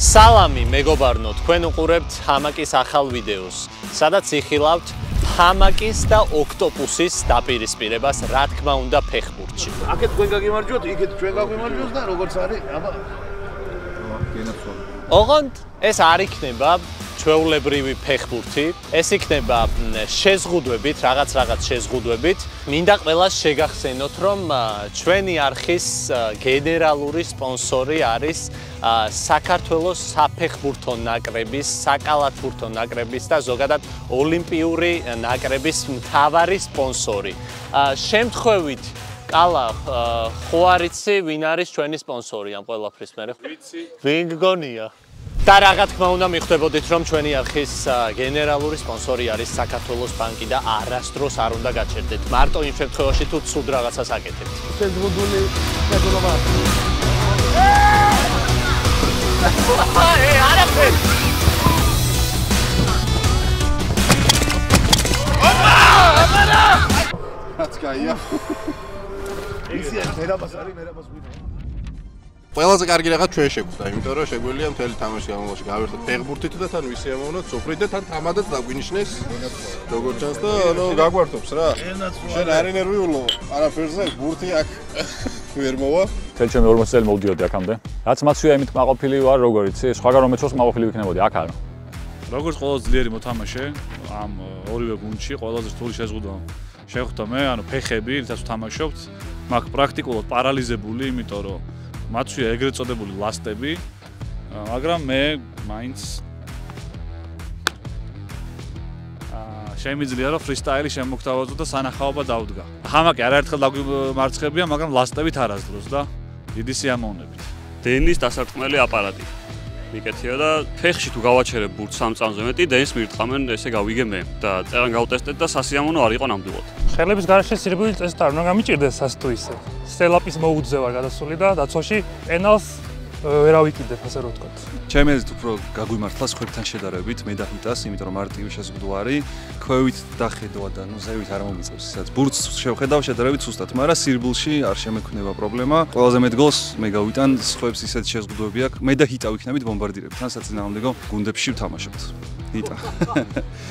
Salami მეგობარნო, თქვენ უყურებთ ჰამაკის ახალ ვიდეოს, სადაც იხილავთ ჰამაკის და ოქტოპუსის დაპირისპირებას, რა თქმა უნდა, ფეხბურთში. აქეთ თქვენ გაგიმარჯვოთ, იქეთ ჩვენ გაგვიმარჯვოს და როგორც არის, აბა გენაცვალე. ოღონდ ეს არ იქნება ჩვეულებრივი ფეხბურთი, ეს იქნება შეზღუდვებით, რაღაც შეზღუდვებით. მინდა ყველას შეგახსენოთ, რომ ჩვენი არხის გენერალური სპონსორი არის საქართველოს საფეხბურთო ნაკრების, საკალათბურთო ნაკრების და ზოგადად ოლიმპიური ნაკრების მთავარი სპონსორი. შემთხვევით კალა, ხო არიცი, ვინ არის ჩვენი სპონსორი ამ ყველაფრის მერე? ვიცი. ვინ გგონია? და რა თქმა უნდა მიხვდებოდით, რომ ჩვენი არხის გენერალური სპონსორი არის საქართველოს ბანკი და არასდროს არ უნდა გაჩერდეთ. მარტო იმ შემთხვევაში თუ ცუდ რაღაცას აკეთებთ. შეზღუდული ფეხბურთობა. არაფერი. რაც გაია. ისე მერაბას არის, მერაბას ვინ? ყველაზე კარგი რაღაც ჩვენ შეგვხდა, იმიტომ რომ შეგვიძლია მთელი თამაში გამომოში გავერთოთ ფეხბურთით და თან ვისი ამოვნოთ სოფრით და თან თამადაც დაგვინიშნეს. როგორც ჩანს და ანუ გაგვართობს რა. შენ არ ინერვიულო, არაფერზე ბურთი აქ ვერ მოვა. თელ ჩემი 40 წელი მოვდიოდი აქამდე. რაც მაცვია იმით მაყოფილი ვარ, როგორ იცი, სხვაგან რომ ეცოს მაყოფილი ვიქნებოდი, აქ არა. როგორც ყველაზე ძლიერი მოთამაშე ამ ორივე გუნდში, ყველაზე რთული შეზღუდვა შეხვდა მე, ანუ ფეხები, რითაც ვთამაშობთ, მაგ პრაქტიკულად პარალიზებული, იმიტომ რომ მაცვია ეგრეთ წოდებული ლასტები, მაგრამ მე მაინც შემიძლია რომ ფრისტაილი შემოგთავაზო და სანახაობა დავდგა. ჰამაკი არაერთხელ დაგვიმარცხებია, მაგრამ ლასტებით არასდროს და დიდი სიამოვნებით. დენის დასარტყმელი აპარატი. მიკეთია და ფეხში თუ გავაჩერებ ბურთს 3 წამზე მეტი, დენის მირტყამენ, ესე გავიგე მე და წერან გავტესტეთ და სასიამოვნო არ იყო ნამდვილად. ხელების გარშე სირბილი წესით არ უნდა გამიჭირდეს სასტუ ისე. სტელაპის მოუძზე ვარ გადასული და დაცვაში პენალს ვერ ავიკიდებ, ასე რომ ვთქვათ. ჩემი აზრით უფრო გაგვიმართლა სხვებთან შედარებით, მე და ჰიტას, იმიტომ რომ მარტივი შეზღუდვა არის, ქვევით დახედვა და ნუ ზევით არ მომიწევს ისაც. ბურთს შევხედავ შედარებით სუსტად, მაგრამ სირბილში არ შემექმნება პრობლემა. ყველაზე მეტ გოლს მე გავიტან, სხვებს ისეთ შეზღუდვები აქვს. მე და ჰიტა ვიქნებით ბომბარდირებით, თან საწინააღმდეგო გუნდებში ვთამაშობთ. ჰიტა.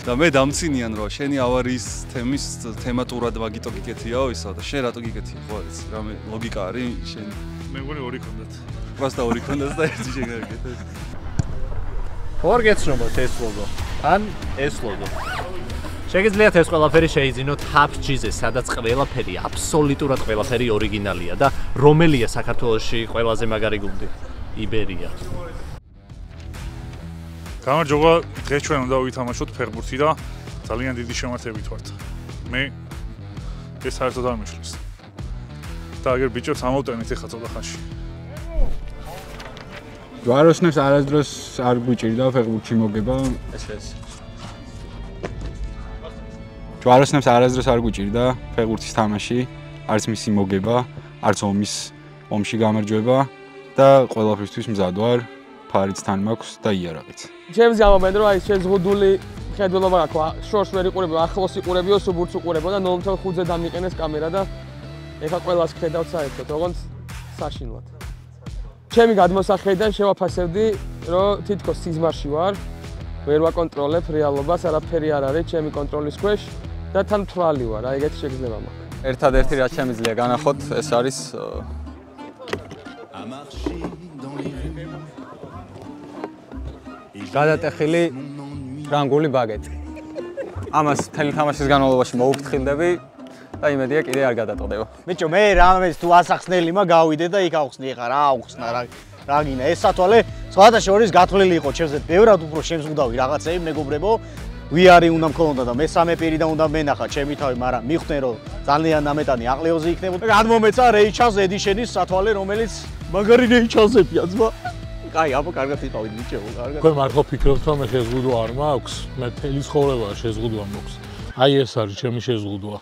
და მე დამცინიან რომ შენი ავარიის თემის თემატურად მაგიტო გიკეთიაო ისა და შენ რატო გიკეთია, ხო არის? რამე ლოგიკა არის შენ? მე მგონი ორი ქონდათ. Просто ორი ქონდას და ერთი შეგაგეთ. ორ გეცნობათ ეს ლოგო. ან ეს ლოგო. შეგიძლიათ ეს ყველაფერი შეიძინოთ HubG-ზე, სადაც ყველაფერი, აბსოლუტურად ყველაფერი ორიგინალია და რომელია საქართველოში ყველაზე მაგარი გუნდი? იბერია. გამარჯობა, დღეს ჩვენ უნდა ვითამაშოთ ფეხბურთი და ძალიან დიდი შემართებით ვართ. მე ეს საერთოდ არ მიშლის. და აგერ ბიჭებს ამოვტანეთ ახლა ცოტა ხანში. ჯვაროსნებს არასდროს არ გვიჭირდა ფეხბურთში მოგება. ეს. ჯვაროსნებს არასდროს არ გვიჭირდა ფეხბურთის თამაში, არც მისი მოგება, არც ომში გამარჯვება და ყველაფრისთვის მზად ვარ, ფარიც თან მაქვს და იარაღიც. ჩემს გამომენდა რომ აი შეზღუდული ხედველობა აქვს, შორს ვერ იყურებო, ახლოს იყურებიო, სუბურთს უყურებო და 0.5-ზე დამიყენეს კამერა და ეხა ყველას ხედავთ საერთოდ, როგორც საშინლად. ჩემი გადმოსახედიდან შევაფასებდი, რომ თითქოს სიზმარში ვარ, ვერ ვაკონტროლებ რეალობას, არაფერი არ არის ჩემი კონტროლის ქვეშ და თან თვალი ვარ, აი ეგეთი შეგრძნება მაქვს. ერთადერთი რაც შემიძლია განახოთ, ეს არის გადატეხილი ფრანგული ბაგეტი. ამას მთელი თამაშის განმავლობაში მოუფრთხილდები და იმედია კიდე არ გადატყდება. ბიჭო, მე რამეს თუ ასახსნელი მა გავიდე და იქ ავხსნი, ეხა რა ავხსნა რა გინა, ეს სათვალე სხვათა შორის გათვლილი იყო ჩემზე. ბევრად უფრო შემზღუდავი რაღაცები მეგობრებო. ვიარი უნდა მქონოდა და მესამე პირიდან უნდა მენახა ჩემი თავი, მაგრამ მიხვდნენ რომ ძალიან ნამეტანი აყლიოზი იქნებოდა. გადმომეცა რეიჩას ედიშენის სათვალე, რომელიც მაგარი რეიჩასებია ძმა. კაი, აბა კარგად იყავით ბიჭო, კარგად. თქვენ მართლა ფიქრობთ რომ მე შეზღუდვა არ მაქვს? მე მთელი ცხოვრება შეზღუდვა მაქვს. აი ეს არის ჩემი შეზღუდვა.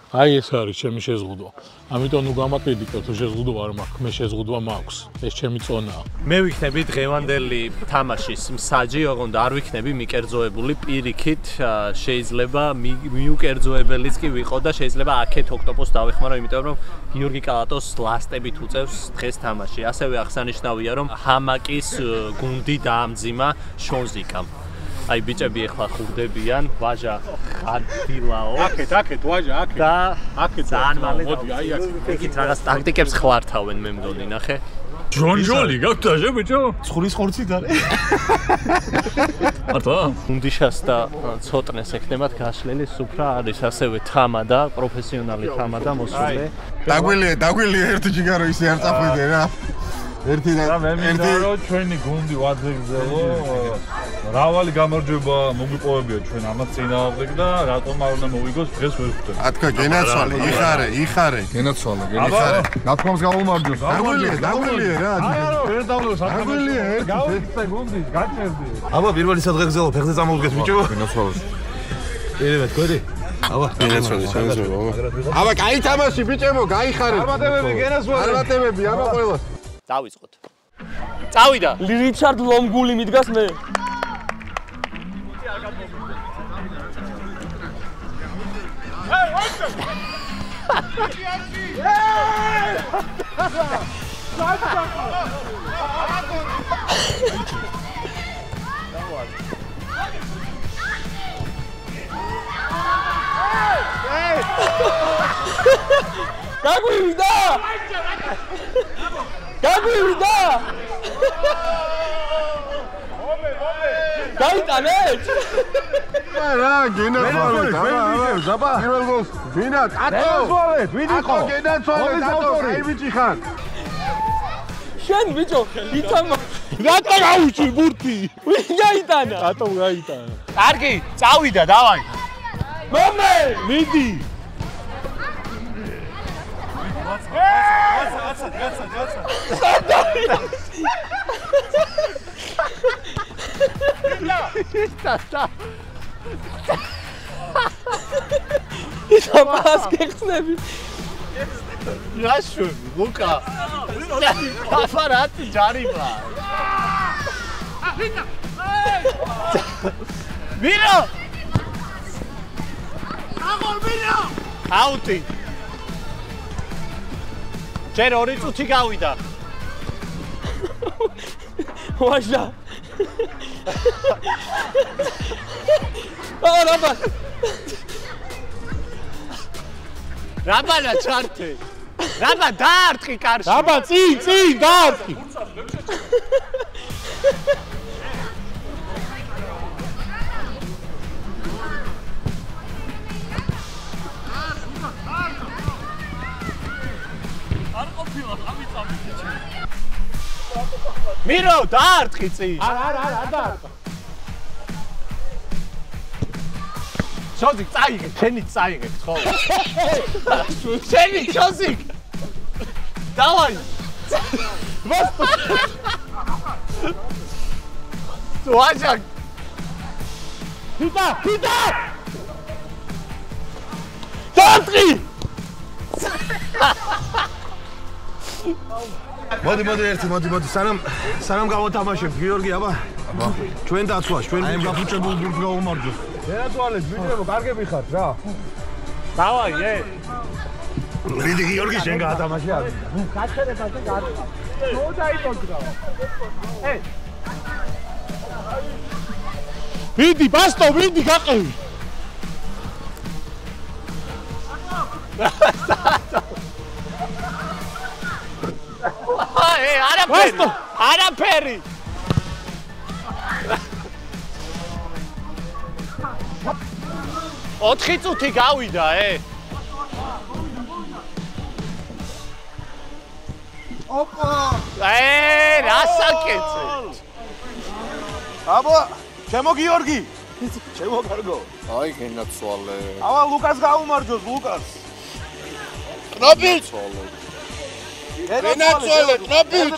აი ეს არის ჩემი შეზღუდვა. ამიტომ ნუ გამაყიდიკებ თუ შეზღუდვა არ მაქვს, მე შეზღუდვა მაქვს. ეს ჩემი წონაა. მე ვიქნები დღევანდელი თამაშის მსაჯი, ოღონდ არ ვიქნები მიკერძოებული პირიქით, შეიძლება მიუკერძოებელიც კი ვიყო და შეიძლება აქეთ ოქტოპოს დავეხმარო, იმიტომ რომ გიორგი კალატოს ლასტებით უწევს დღეს თამაში. ასევე აღსანიშნავია, რომ ჰამაკის გუნდი დაამძიმა შონზიკამ. აი ბიჭები ახლა ხურდებიან, ვაჟა ხადილაო. აქეთ, ვაჟა, აქეთ. და აქეთ ძალიან მალე მოდი, აი აქ. იქით რაღაც ტაქტიკებს ხვართავენ მე მგონი, ნახე. ჯონჯოლი გაქვთ დაჟე ბიჭო? ცხურის ხორცით არის. მართლა? გუნდიშას და ცოტნეს ექნებათ გაშლილი სუფრა არის, ასევე თამადა, პროფესიონალი თამადა მოსული. დაგვილია ერთი ჯიგარო ისე არ წახვიდე რა. ერთი და მე მინდა რომ ჩვენი გუნდი ვაძეგზელო. მრავალი გამარჯვება მოგვიპოვებია ჩვენ ამას წინააღმდეგ და რატომ არ უნდა მოვიგოს დღეს ვერ ხვდები. ათქა გენაცვალე, იხარე. გენაცვალე. ნათქვამს გავუმარჯოს. დაგვილია რა. არა, ვერ დავლოს ათქა. დაგვილია ერთი. გავიქცე გუნდის, გაჩერდი. აბა პირველი სადღეგრძელო ფეხზე წამოვდგეს ბიჭო. გენაცვალე. ერევეთ გოდი. აბა გენაცვალე. აბა კაი თამაში ბიჭებო, გაიხარეთ. არბატებები გენაცვალე. არბატებები, აბა ყველას. დავიწყოთ. წავიდა. რიჩარდ ლომგული მიდგას მე. გაგვივიდა! გაიტანეთ! რა, გენაცვალეთ, აბა, პირველ გოლს ვინა, კატო! გენაცვალეთ, ვინ იყო? გენაცვალეთ, კატო, აი ბიჭი ხარ. შენ ბიჭო, ითამა. რატო გაუჩი ბურთი? ვინ გაიტანა? რატო გაიტანა? კარგი, წავიდა, დავაი. მომე! მიდი. ისა პასკეხსნები. რაშო, ლუკა. აფარატი ჯარიმა. მირო! აგორბინო! აუტი. ჯერ 2 წუთი გავიდა. ვაჟა. რაბა. რაბანა ჩარტე. რაბა დაარტყი კარში. რაბა წინ დაარტყი. მირო დაარტყი წინ. არა დაარტყა. შოზიკ წაიღე, შენი წაიღე, ხო? შენი შოზიკ. დავაი. ვაჟა. ფიტა. დაარტყი. მოდი ერთი სანამ გავათამაშებთ გიორგი აბა ჩვენ დაცვა ჩვენ აი გაფუჭებულ გუნდს გავუმარჯოს გენაცვალეთ ბიჭებო კარგები ხართ რა დავაი მიდი გიორგი შენ გაათამაშე არ გაჩერება და გაატყა მოდაიწოდრა მიდი ბასტო მიდი გაყევი არაფერი 4 წუთი გავიდა ოპა რა საკეთე აბა ჩემო გიორგი ჩემო კარგო აი გენაცვალე აბა ლუკას გაუმარჯოს ლუკას კნობილ გენაცვალე კნობილ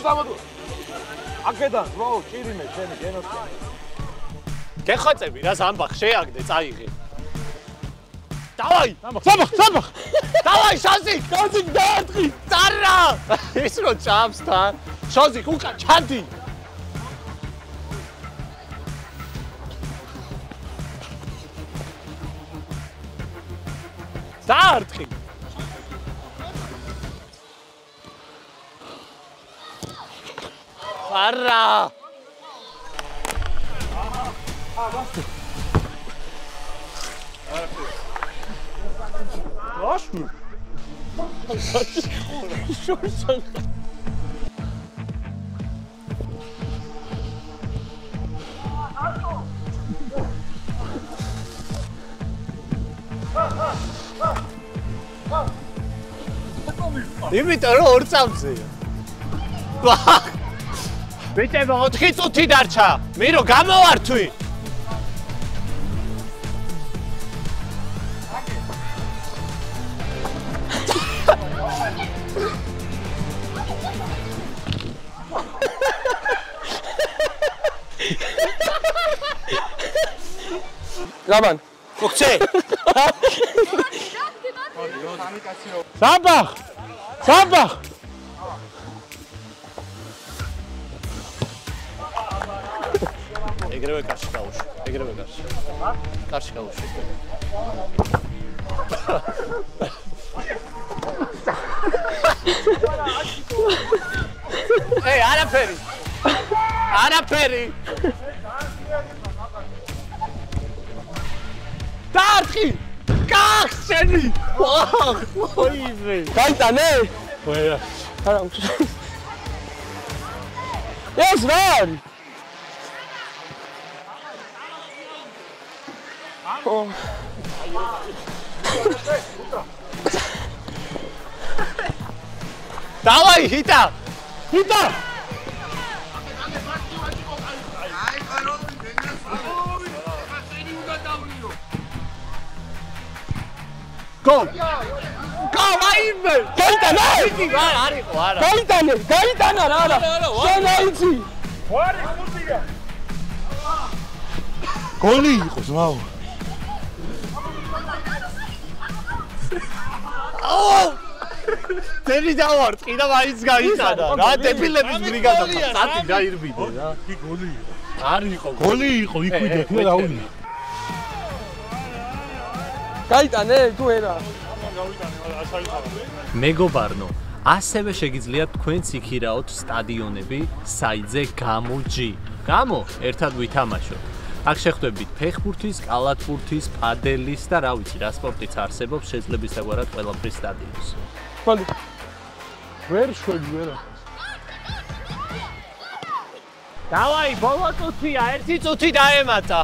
აქედან რო ჭირიმე შენი გენაცვალე გეხოცები რა ზამბახ შეაგდე წაიღე Давай! Საბახ! Давай, Шозик! Шозик, დაარტყი! Წარა! ის რო ჭამს თან. Шозик, უკან ჩანდი! დაარტყი! არა! Აშმი. შორსა. იმიტომ რომ ორ წამზეა. ბიჭებო 4 წუთი დარჩა. მირო გამოვართვი. Laban. Kokçe. Sabah. ეგრევე კარში გაუშვი. კარში გაუშვი. Ey, არაფერი. Დაარტყი! კახ შენი! ოივე! გაიტანე? ვერა. არა. ეს რა არის? Давай, Hita! Go! აიმე! გაიტანა! არისო, არა. გაიტანა რა. შენ აიცი. გოლი იყოს, ვაუ. დები დავარტყი და მაინც გაიტანა. რა დებილების ბრიგადა სათი გაირბიდე რა. კი გოლი იყო. არ იყო. გოლი იყო, იქვიდე თუ დაუნი. გაიტანე თუ ერა? მეგობარნო, ასევე შეგიძლიათ თქვენც იქირაოთ სტადიონები საიძე გამო G. გამო ერთად ვითამაშოთ. აქ შეხვდებით ფეხბურთის, კალათბურთის, პადელის და რა ვიცი, რა სპორტიც არსებობს, შეძლებისდაგვარად ყველაფრის სტადიონს. მოდი. ვერ შვედი ვერა. დავაი, ბოლო წუთია, 1 წუთი დაემატა.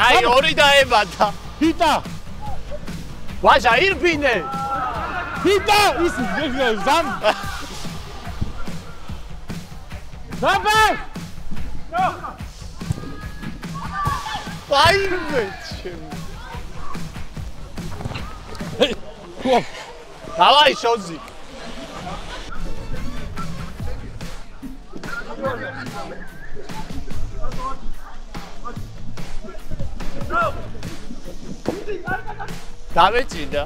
აი, 2 დაემატა. Hita! ვაჟა, ირბინე! Hita! ის ზამ! Zabel! აი, მეჩემ. დავაი, შოზი. დავეჭიდა.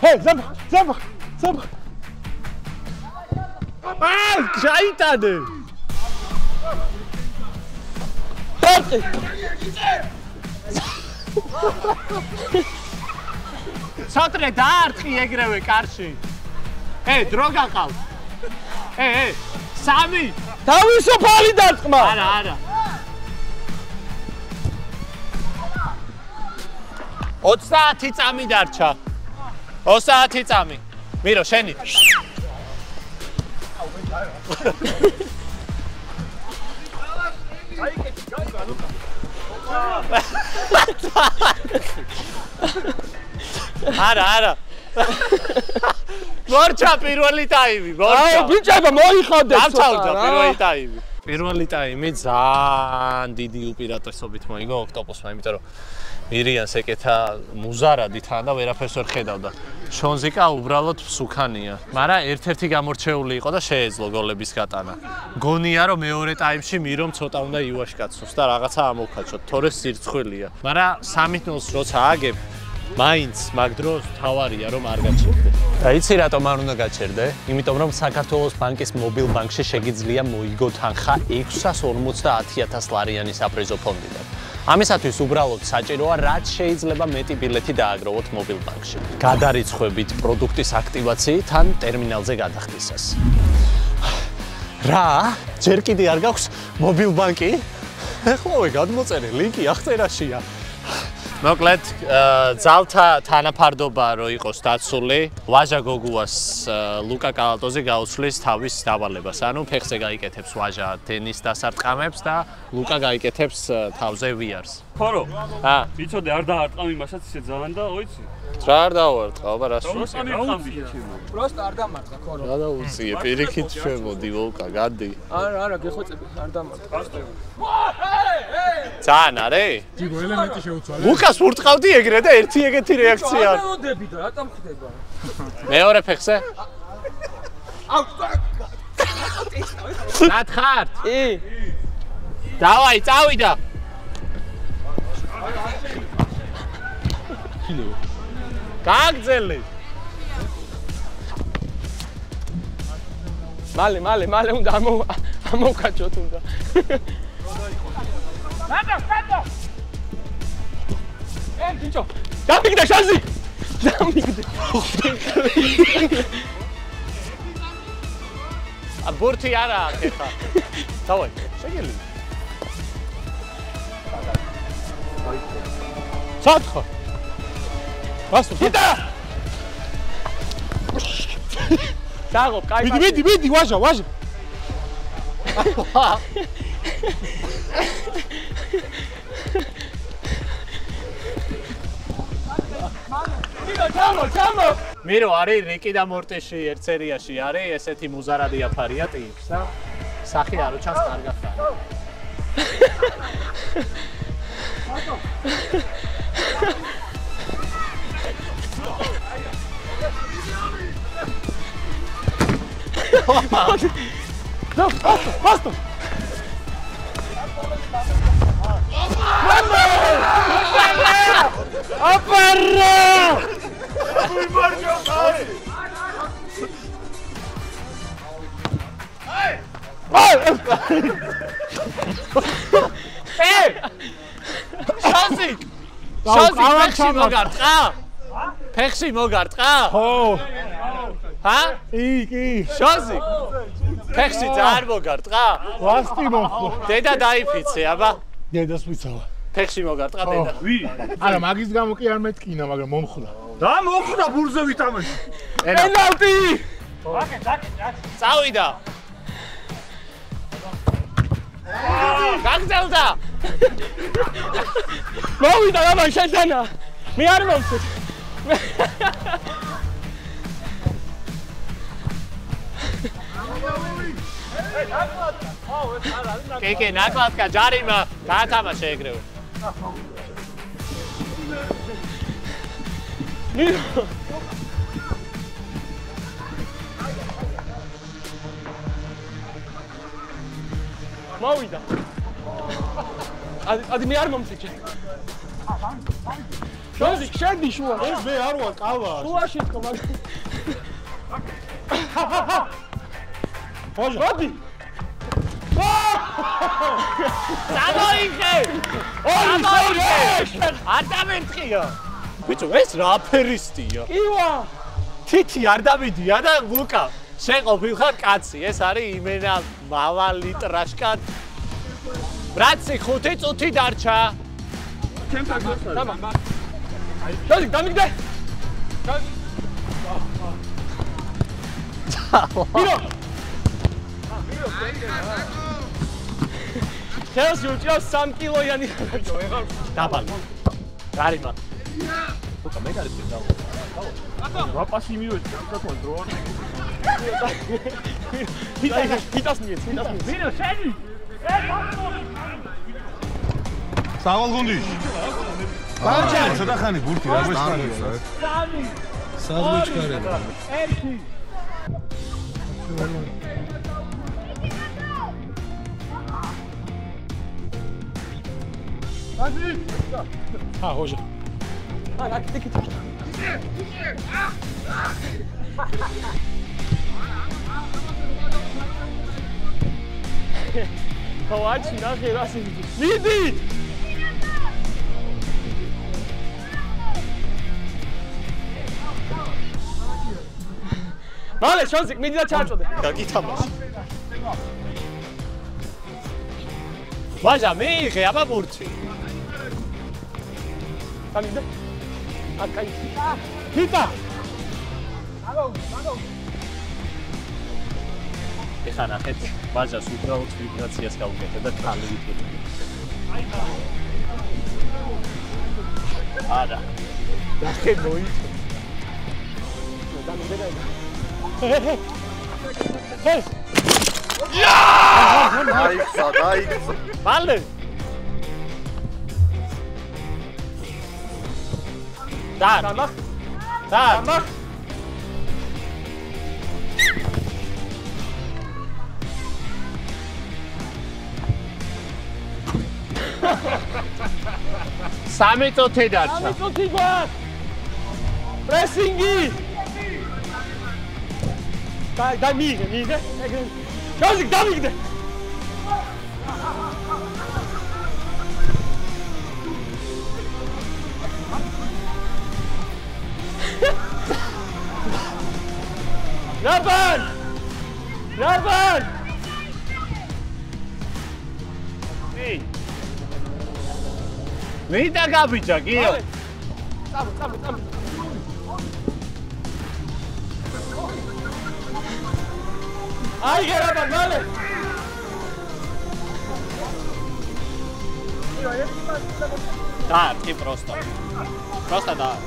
ჰე, ზაბა. აი, გაიტანე. სოტრე დაარტყი ეგრევე კარში. დრო გაყავ. 3. თავისუფალი დარტყმა. არა. 30 წამი დარჩა. 30 წამი. მირო, შენი. არა. მორჩა პირველი ტაიმი, მორჩა. აი, ბიჭებო, მოიხადეთ ცოტა. დამთავრდა პირველი ტაიმი. პირველი ტაიმი ძალიან დიდი უპირატესობით მოიგო ოქტოპოსმა, იმიტომ რომ მირიანს ეკეთა მუზარადი თან და ვერაფერს ვერ ხედავდა. შონზიკა უბრალოდ მსუქანია, მაგრამ ერთ-ერთი გამორჩეული იყო და შეეძლო გოლების გატანა. გონია რომ მეორე ტაიმში მირომ ცოტა უნდა იუაშკაცოს და რაღაცა ამოვქაჩოთ, თორე სირცხვილია. მაგრამ 3-0-ს როცა აგებ, მაინც მაგ დროს თავარია რომ არ გაჩერდე. და იცი რატომ არ უნდა გაჩერდე? იმიტომ რომ საქართველოს ბანკის მობილ ბანკში შეგიძლია მოიგო თანხა 650.000 ლარიანი საპრიზო ფონდიდან. ამისათვის უბრალოდ საჭიროა რაც შეიძლება მეტი ბილეთი დააგროვოთ მობილ ბანკში. გადარიცხვებით პროდუქტის აქტივაციით ან ტერმინალზე გადახდისას. რა? ჯერ კიდე არ გაქვს მობილ ბანკი? ეხლავე გადმოწერე ლინკი აღწერაშია. მოკლედ, ძალთა თანაფარდობა რო იყოს დაცული, ვაჟა გოგუას ლუკა კალატოზი გაუცვლის თავის დავალებას. ანუ ფეხზე გაიკეთებს ვაჟა დენის დასარტყამებს და ლუკა გაიკეთებს თავზე VR-ს. ხორო? იცოდე არ დაარტყამ იმასაც ისე ძალიან და ოიცი. რა არ დავარტყა, აბა რას შევს? პროსტ არ დამარტყა, ხორო. რა დაუწიე, პირიქით შემოდი ლუკა, გადი. არა, გეხოცები, არ დამარტყა. ძალიან არე? ჯიგო ელემენტი შეუცვალე. ლუკას ურტყავდი ეგრე და ერთი ეგეთი რეაქცია. არ მოდები და რატომ ხდება? მეორე ფეხზე? ნათხარ? დავაი, წავიდა. გაგძელი. მალე უნდა ამოვკაჩოთ უნდა. Stop! ბიჭო, დამიგდე შანსი. დამიგდე. ბურთი არა ეხა. დავაი, შეგელი. სათხო. ვასო. გიტა. დაგო, კაი. მიდი, ვაჟა. ჩამო. მირო არის რიკი და მორტიში ერთ სერიაში არის ესეთი მუზარადი აფარია ტიპს და სახი არ უჩანს კარგად ხარ. Basta! Aparra! შანსი მოგარტყა? ფეხში მოგარტყა? ხო. ჰა? კი. შანსი. ფეხში ძალიან მოგარტყა? ვასტი მოხდა. დედა დაიფიცე, აბა. დედას ვიცავა. ფეხში მოგარტყა დედა. არა, მაგის გამო კი არ მეტკინა, მაგრამ მომხდა. და მოხდა ბურზე ვითამაში. პენალტი! წავიდა. გაგზელდა. მოვიდა რა შენთანა. მე არ მომწევ. კეკე ნაკლატკა ჯარიმა გაათამაშე ეგრევე. მოვიდა. ადი მე არ მომწიჭე. შენდი შუა. ეს მე არ ვარ კალა. შუაში თქო მაგ. ვაჟი. წამოიღე! არ დამერტყია. ბიჭო, ეს რა აფერისტია? კივა! თითი არ დამიდია და ლუკა, შენ ყოფილხარ კაცი, ეს არის იმენა მავალი ტრაშკა. ბრაცი 5 წუთი დარჩა. ჩემთან გასწავლე. შოდი, დამიგდე. მირო. ხელს უჭირავს 3 კილოიანი. დაბალი. გარიმა. ლუკა მე გარის დავა. რა პასი მივედი, რა დროა. ფიტას მიეც. მირო, შენი. სავალ გუნდი. ბანჯა, ცოტა ხანი ბურთი რა გვესწავლია. საგვიჩქარება. ხოჟა. Хавачи нахи раси. Миди! მალე შანსი მიდი და ჩააწოდე. გაგითამაშე. ვაჟა მიიღე აბა ბურთი. გამიდა. აკაი. ჰიტა. ეხლა ნახეთ, ვაჟას უბრალოდ ვიბრაციას გავუკეთე და თალი ვიქეთე. არა. ნახე მოიწო. დაიქცა. მალე. და. სამი წუთი დარჩა. სამი წუთი გვაქვს. პრესინგი. და მიიღე. შანსი დამიგდე. Raban! Hey! Vita capicia, Gio! Stavo. Ai, che Raban, male! Da, che prosto. Prosta da.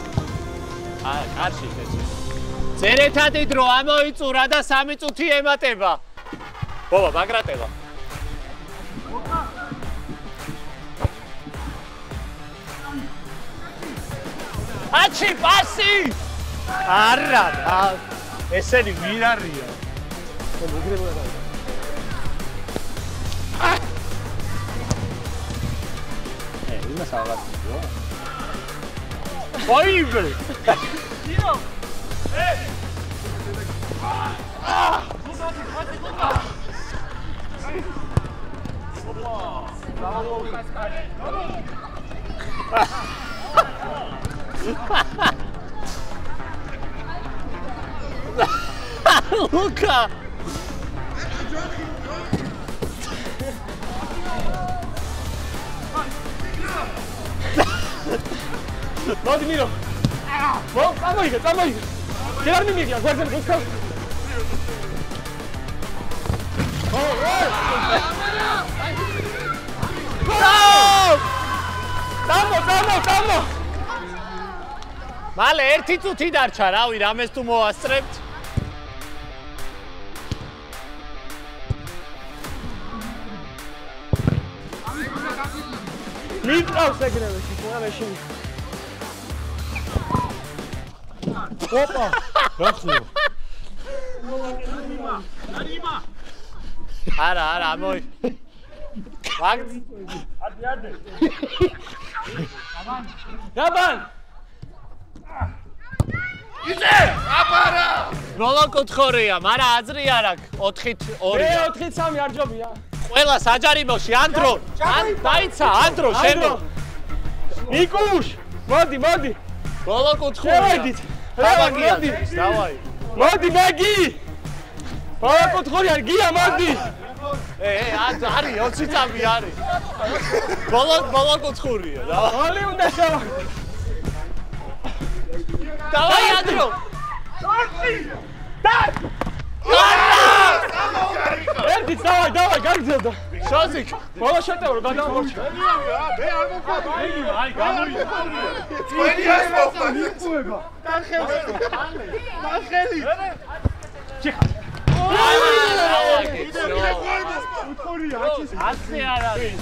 Კარში შეჭი. წერეთადი დრო ამოიწურა და 3 წუთი ემატება. ბობა, ბაგრატელა. აჩი პასი! არა, ესენი ვინ არია? იმას აღარ Horrible! Tiro! Hey! Luca! Vladimiro! Vamos, vamos! Quedarme en media, guarda, busca. Vamos! მალე ერთი წუთი დარჩა, რავი, რამეს თუ მოასწრებთ? მიყავს ეგრევე, ყველაში. Opa! Raxlo. არა, მოი. ვაგ. ადე. Raban! იცე! აბარა! როლოკოთხორია, მაგრამ აზრი არ აქვს. 4-2-ია. 4-3 არ ჯობია. ყველა საჯარიმოში ანდრო. დაიცა ანდრო შენო. იკუშ! მოდი. როლოკოთხორია. დავაი. მოდი მაგი! როლოკოთხორია გია მოდი. არის 20 წამი არის. როლოკოთხორია. დავაი უნდა შევა. დავაი ანდრო. ერთი დავაი გაგზელდა. შოზიკ, ბოლა შეტევა გადამორჩა. მე არ მოხდა. აი გამოიწვა. წვენი არ მოხდა. მიყუება. ნახელი. ასე არ არის.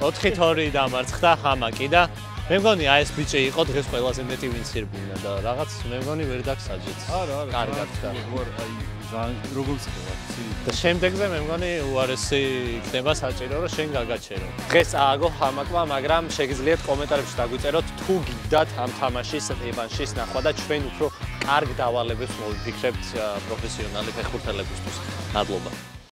4-2 დამარცხდა ხამაკი და მე მგონი აი ეს ბიჭი იყო დღეს ყველაზე მეტი ვინც ირბინა და რაღაც მე მგონი ვერ დაგსაჯეთ. არა, კარგად და აი როგორც ხდება, ცი. და შემდეგზე მე მგონი უარესი იქნება საჭირო რომ შენ გაგაჩერო. დღეს ააგო ჰამაკვა, მაგრამ შეგიძლიათ კომენტარებში დაგვიწეროთ თუ გიდათ ამ თამაშის ევანშის ნახვა და ჩვენ უფრო კარგ დავალებებს მოვიფიქრებთ პროფესიონალი ფეხბურთელებისთვის. მადლობა.